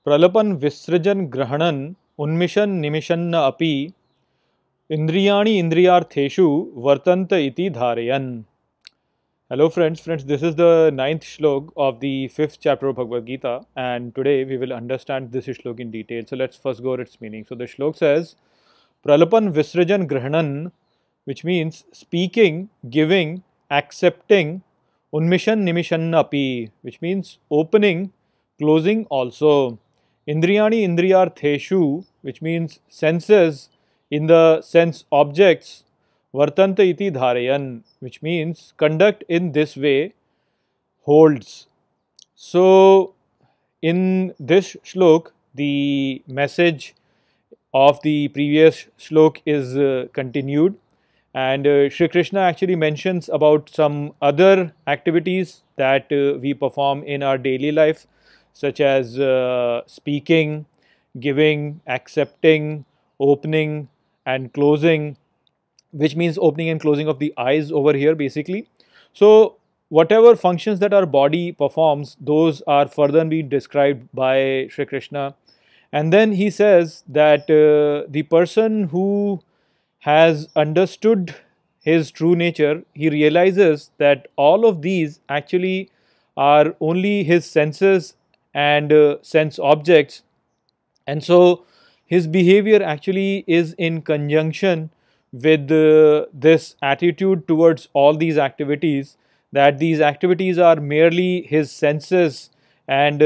प्रलपन विसृजन ग्रहणन उन्मिशन निमिषन्न अपि इंद्रियाणि इंद्रियार्थेषु वर्तन्त इति धारयन्. Hello friends, this is the ninth shlok of the fifth chapter of Bhagavad Gita, and today we will understand this shlok in detail. So let's first go over its meaning. So the shlok says, Pralapan Visrajan Grahanan, which means speaking, giving, accepting, Unmishan Nimishan Api, which means opening, closing also. Indriyani Indriyartheshu, which means senses in the sense objects, Vartanta iti dharayan, which means conduct in this way, holds. So, in this shlok, the message of the previous shlok is continued, and Shri Krishna actually mentions about some other activities that we perform in our daily life, such as speaking, giving, accepting, opening and closing, which means opening and closing of the eyes over here basically. So whatever functions that our body performs, those are further being described by Shri Krishna. And then he says that the person who has understood his true nature, he realizes that all of these actually are only his senses and sense objects, and so his behavior actually is in conjunction with this attitude towards all these activities, that these activities are merely his senses and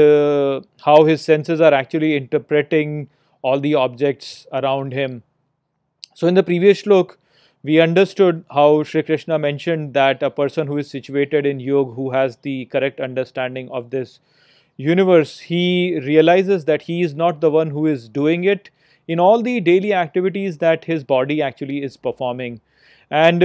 how his senses are actually interpreting all the objects around him. So in the previous shlok, we understood how Shri Krishna mentioned that a person who is situated in yoga, who has the correct understanding of this universe, he realizes that he is not the one who is doing it in all the daily activities that his body actually is performing. And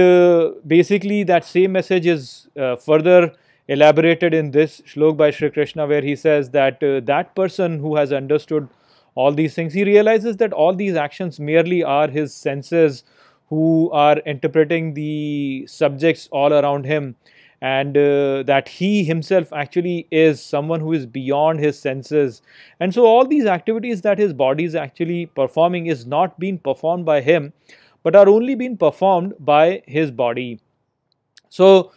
basically that same message is further elaborated in this shlok by Shri Krishna, where he says that that person who has understood all these things, he realizes that all these actions merely are his senses who are interpreting the subjects all around him, and that he himself actually is someone who is beyond his senses. And so all these activities that his body is actually performing is not being performed by him, but are only being performed by his body. So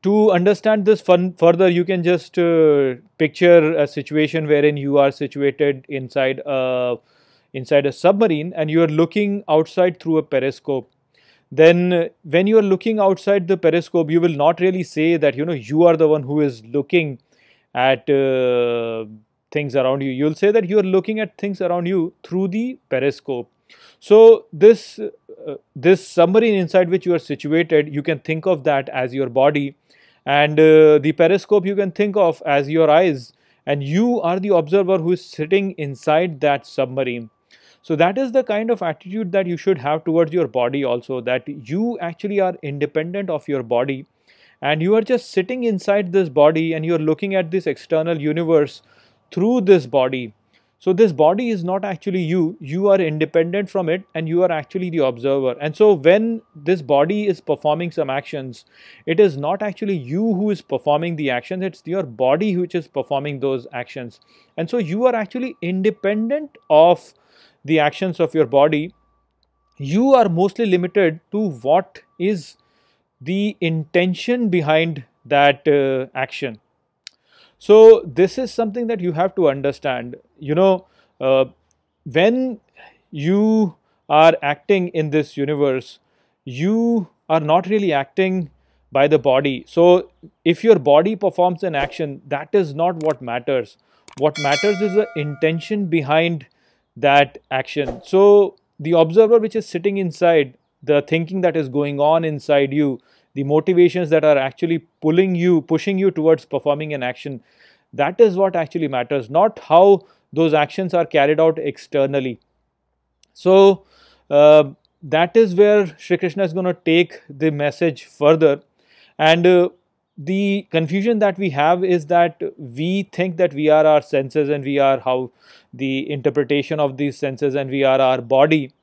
to understand this further, you can just picture a situation wherein you are situated inside a submarine and you are looking outside through a periscope. Then when you are looking outside the periscope, you will not really say that you are the one who is looking at things around you. You will say that you are looking at things around you through the periscope. So this submarine inside which you are situated, you can think of that as your body, and the periscope you can think of as your eyes, and you are the observer who is sitting inside that submarine. So that is the kind of attitude that you should have towards your body also, that you actually are independent of your body and you are just sitting inside this body and you are looking at this external universe through this body. So this body is not actually you are independent from it and you are actually the observer. And so when this body is performing some actions, it is not actually you who is performing the actions, it's your body which is performing those actions. And so you are actually independent of the actions of your body. You are mostly limited to what is the intention behind that action. So this is something that you have to understand. When you are acting in this universe, you are not really acting by the body. So if your body performs an action, that is not what matters. What matters is the intention behind that action. So the observer which is sitting inside, the thinking that is going on inside you, the motivations that are actually pushing you towards performing an action, that is what actually matters, not how those actions are carried out externally. So that is where Shri Krishna is going to take the message further. And the confusion that we have is that we think that we are our senses and we are how the interpretation of these senses and we are our body,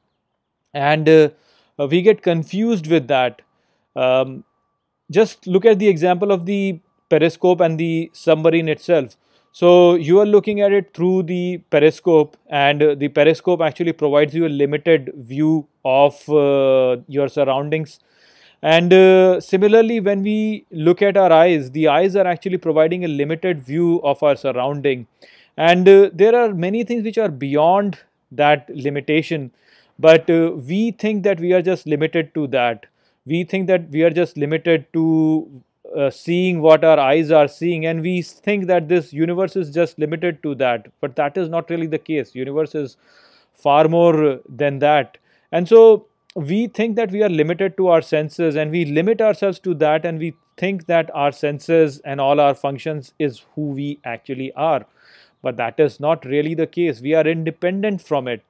and we get confused with that. Just look at the example of the periscope and the submarine itself. So you are looking at it through the periscope, and the periscope actually provides you a limited view of your surroundings. And similarly, when we look at our eyes, the eyes are actually providing a limited view of our surrounding. And there are many things which are beyond that limitation, but we think that we are just limited to that. We think that we are just limited to seeing what our eyes are seeing, and we think that this universe is just limited to that, but that is not really the case. Universe is far more than that. And so we think that we are limited to our senses, and we limit ourselves to that, and we think that our senses and all our functions is who we actually are. But that is not really the case. We are independent from it.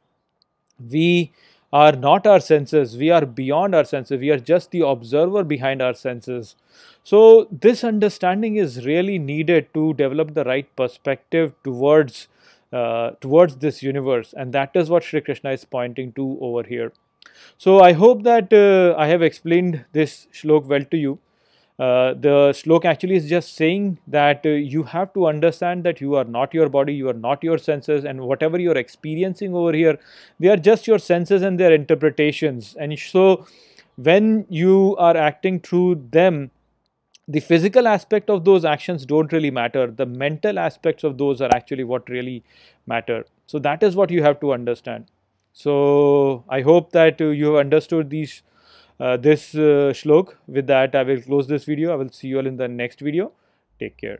We are not our senses, we are beyond our senses, we are just the observer behind our senses. So this understanding is really needed to develop the right perspective towards this universe, and that is what Shri Krishna is pointing to over here. So I hope that I have explained this shlok well to you. The shlok actually is just saying that you have to understand that you are not your body, you are not your senses, and whatever you are experiencing over here, they are just your senses and their interpretations. And so when you are acting through them, the physical aspect of those actions don't really matter. The mental aspects of those are actually what really matter. So that is what you have to understand. So I hope that you have understood this shlok. With that, I will close this video. I will see you all in the next video. Take care.